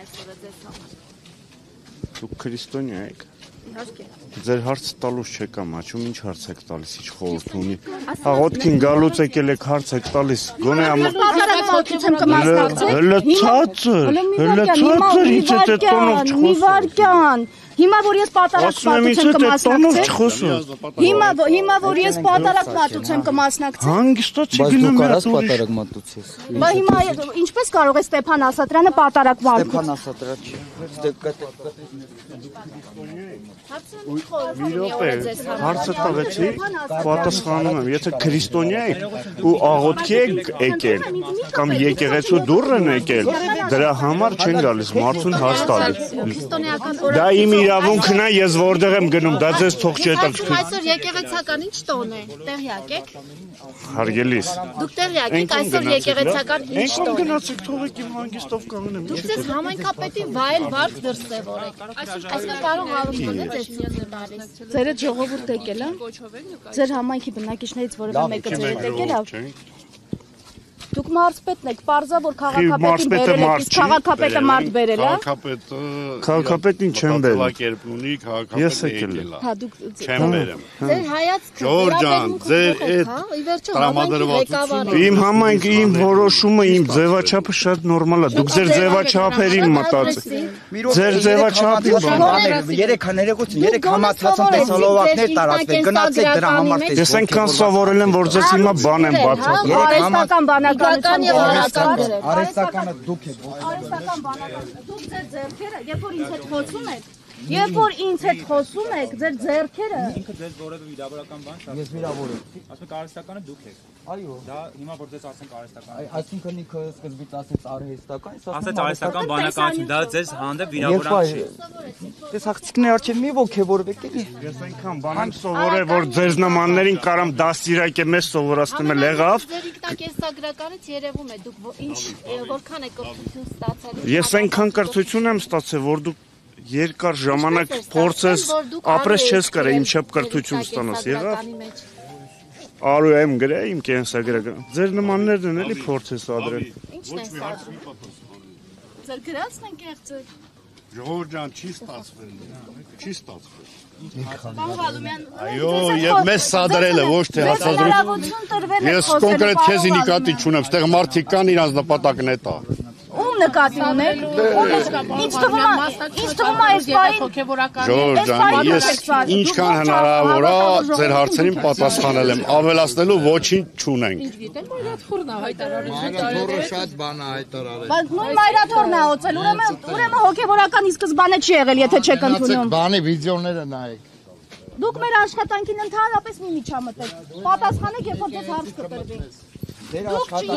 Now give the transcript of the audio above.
այսօրը ձեզ համար։ Դուք քրիստոնյա եք։ Իհարկե։ Ձեր հարց տալուց չեք ամաչում, ինչ հարց եք տալիս, ինչ խորհուրդ ունի։ Աղոթքին գալուց եկել եք հարց եք տալիս։ Գոնե Հիմա որ ես պատարակ պատուց եմ կմասնակցեմ։ Հիմա որ ես պատարակ պատուց եմ կմասնակցեմ։ Հանգստոց չգնում եմ պատարակ մատուցես։ Բա հիմա ինչպես կարող է Ստեփան Ասատրյանը պատարակ մատուցել։ Ստեփան Ասատրյան չի։ Հարցը տվեցի, պատասխանում եմ, եթե քրիստոնյա եք ու աղոթքի եք եկել կամ եկեղեցու դուռ են եկել, դրա համար չեն գալիս մարդուն հարց տալու։ Դա իմ իրավունքն է, ես որտեղ եմ գնում, դա ձեզ թող չի հետաքրքրում։ Այսօր եկեղեցական ինչ տոն է, տեղյակ եք։ Հարգելիս։ Դուք տեղյակ եք, այսօր եկեղեցական ինչ տոն է։ Գնացեք թողեք իմ հանգստով կանգնեմ։ Դուք ձեզ համայնքապետի վայել վարկ դրսևորեք։ Այսօր կարող հավաքվել ձեզ ցույց տալիս։ Ձեր այդ ժողովուրդ եկել է։ Ձեր համայնքի բնակիչներից որևէ մեկը ձեր հետ եկել է։ Դուք մարզպետն եք, պարզա որ քաղաքապետին բերել եք, իսկ քաղաքապետը մարդ բերել է։ Քաղաքապետին չեմ բերել։ Կերպ ունի քաղաքապետը եկել է։ Հա դուք չեմ բերեմ։ Ձեր հայացքը Ժողովուրդ ջան, ձեր այդ տրամադրվածությունը իմ համայնքը, իմ որոշումը, իմ ձևաչափը շատ նորմալ է։ Դուք ձեր ձևաչափերին մտածեք։ Ձեր ձևաչափի երեք համացածն տեսալովակներ տարածվեք, գնացեք դրա համար տեսեք։ Ես այնքան սովորել եմ, որ ձեզ հիմա բան եմ բացատրում։ Արհեստական բանականության Արհեստականը դուք եք։ Արհեստական բանական։ Դուք ձեր ձեռքերը, երբ որ ինձ հետ խոսում եք, ձեր ձեռքերը ինքը ձեզ որևէ վիրավորական բան չա։ Ես վիրավոր եմ։ Ասում եք արհեստականը դուք եք։ Այո։ Դա հիմա որ ձեզ ասենք արհեստական։ Այսինքն ինքը սկզբից ասեց արհեստական, ասեց արհեստական բանականություն, դա ձեզ հանդեպ վիրավորանք չի։ Ես աղջիկների առջև մի ոգևորվեք էլի։ Ես այնքան բան եմ սովորել, որ ձեզ նմաններին կարամ դաստիարակեմ, մեզ սովորացնում եմ եղավ։ Ձեր ինքնակենսագրականից երևում է դուք ինչ որքան եք կրթություն ստացել։ Ես այնքան կրթություն եմ ստացել, որ դու երկար ժամանակ փորձես ապրես չես կարա իմ չափ կրթություն ստանաս, եղավ։ Արու եմ գրե իմ կենսագրական։ Ձեր նմաններն են էլի փորձես ադրել։ Ինչն է սա։ Ձեր գրածն են կեղծել։ Ժողովուրդ ջան, չի ստացվել։ Չի ստացվել։ Պարոն Ղալումյան, Այո, եւ մեզ սադրել է, ոչ թե հացադրում։ Ես կոնկրետ քեզի նկատի չունեմ, ստեղ մարդիկ կան, իրանց նպատակն է տա։ Ում նկատի ունեք։ Ինչ թվում է այս բային։ Ժողովուրդ ջան, ես ինչքան հնարավոր է ձեր հարցերին պատասխանել եմ, ավելացնելու ոչինչ չունենք։ Մայրաթորը շատ բան է հայտարարել։ Բայց նույն մայրաթորն է ոցել, ուրեմն հոգևորական ի սկզբանե չի եղել, եթե չեք ընդունում։ Բանի վիդեոները նայեք։ Դուք մեր աշխատանքին ընդհանրապես մի միջամտեք։ Պատասխանեք, երբ որ ձեզ հարց կտրվի։ Ձեր աշխատանքը